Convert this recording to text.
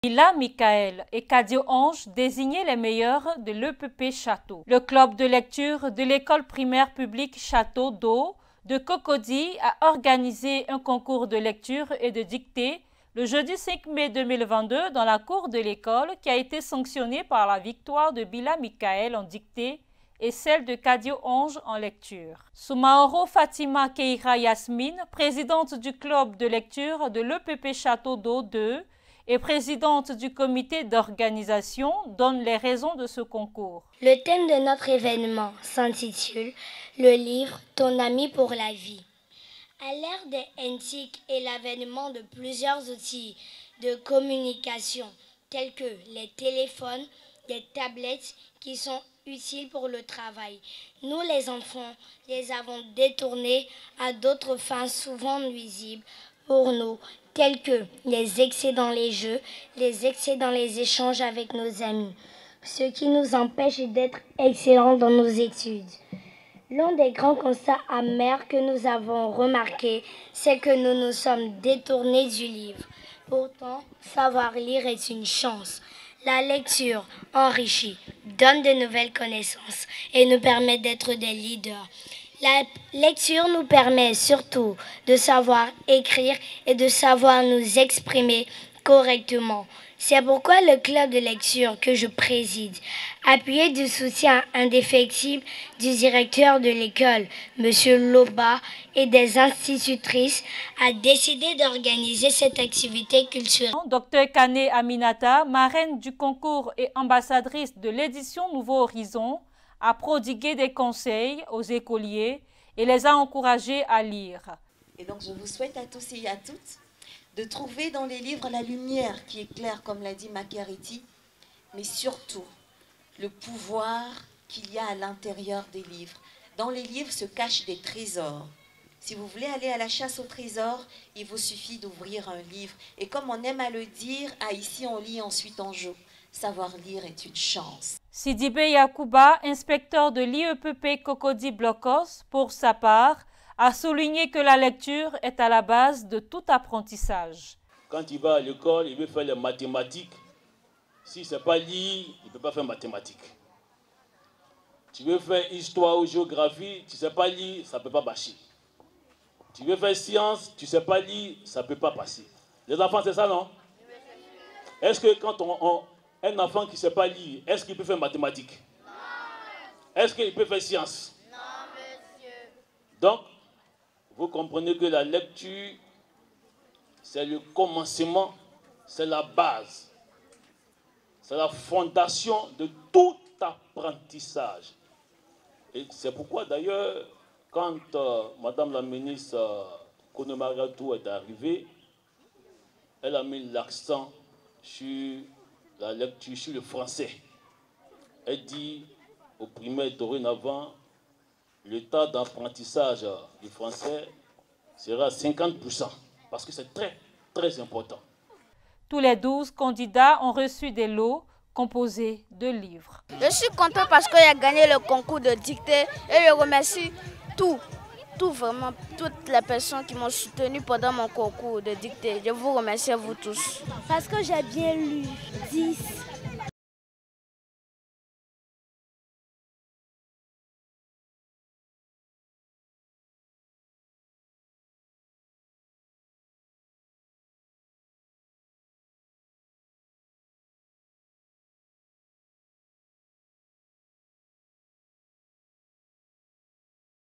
Bila Michael et Kadio Ange désignaient les meilleurs de l'EPP Château. Le club de lecture de l'école primaire publique Château d'Eau de Cocody a organisé un concours de lecture et de dictée le jeudi 5 mai 2022 dans la cour de l'école qui a été sanctionné par la victoire de Bila Michael en dictée et celle de Kadio Ange en lecture. Soumaoro Fatima Keira Yasmine, présidente du club de lecture de l'EPP Château d'Eau 2 et présidente du comité d'organisation, donne les raisons de ce concours. Le thème de notre événement s'intitule « Le livre, ton ami pour la vie ». À l'ère des NTIC et l'avènement de plusieurs outils de communication tels que les téléphones, les tablettes qui sont utiles pour le travail, nous les enfants les avons détournés à d'autres fins souvent nuisibles pour nous, tels que les excès dans les jeux, les excès dans les échanges avec nos amis, ce qui nous empêche d'être excellents dans nos études. L'un des grands constats amers que nous avons remarqué, c'est que nous nous sommes détournés du livre. Pourtant, savoir lire est une chance. La lecture enrichit, donne de nouvelles connaissances et nous permet d'être des leaders. La lecture nous permet surtout de savoir écrire et de savoir nous exprimer correctement. C'est pourquoi le club de lecture que je préside, appuyé du soutien indéfectible du directeur de l'école, M. Loba, et des institutrices, a décidé d'organiser cette activité culturelle. Dr Kane Aminata, marraine du concours et ambassadrice de l'édition Nouveau Horizon, a prodigué des conseils aux écoliers et les a encouragés à lire. Et donc je vous souhaite à tous et à toutes de trouver dans les livres la lumière qui éclaire, comme l'a dit Macchiaretti, mais surtout le pouvoir qu'il y a à l'intérieur des livres. Dans les livres se cachent des trésors. Si vous voulez aller à la chasse au trésor, il vous suffit d'ouvrir un livre. Et comme on aime à le dire, ici on lit, ensuite on joue. Savoir lire est une chance. Sidibé Yakouba, inspecteur de l'IEPP Cocody Blocos, pour sa part, a souligné que la lecture est à la base de tout apprentissage. Quand il va à l'école, il veut faire les mathématiques. Si ce n'est pas lire, il ne peut pas faire mathématiques. Tu veux faire histoire ou géographie, tu ne sais pas lire, ça ne peut pas marcher. Tu veux faire science, tu ne sais pas lire, ça ne peut pas passer. Les enfants, c'est ça, non? Est-ce que quand un enfant qui ne sait pas lire, est-ce qu'il peut faire mathématiques? Non. Est-ce qu'il peut faire science? Non, monsieur. Donc, vous comprenez que la lecture, c'est le commencement, c'est la base, c'est la fondation de tout apprentissage. Et c'est pourquoi d'ailleurs, quand Madame la ministre Konomaratou est arrivée, elle a mis l'accent sur la lecture, sur le français. Elle dit au primaire dorénavant, le temps d'apprentissage du français sera 50%, parce que c'est très, très important. Tous les 12 candidats ont reçu des lots composés de livres. Je suis content parce qu'il a gagné le concours de dictée et je remercie vraiment, toutes les personnes qui m'ont soutenu pendant mon concours de dictée. Je vous remercie à vous tous. Parce que j'ai bien lu 10.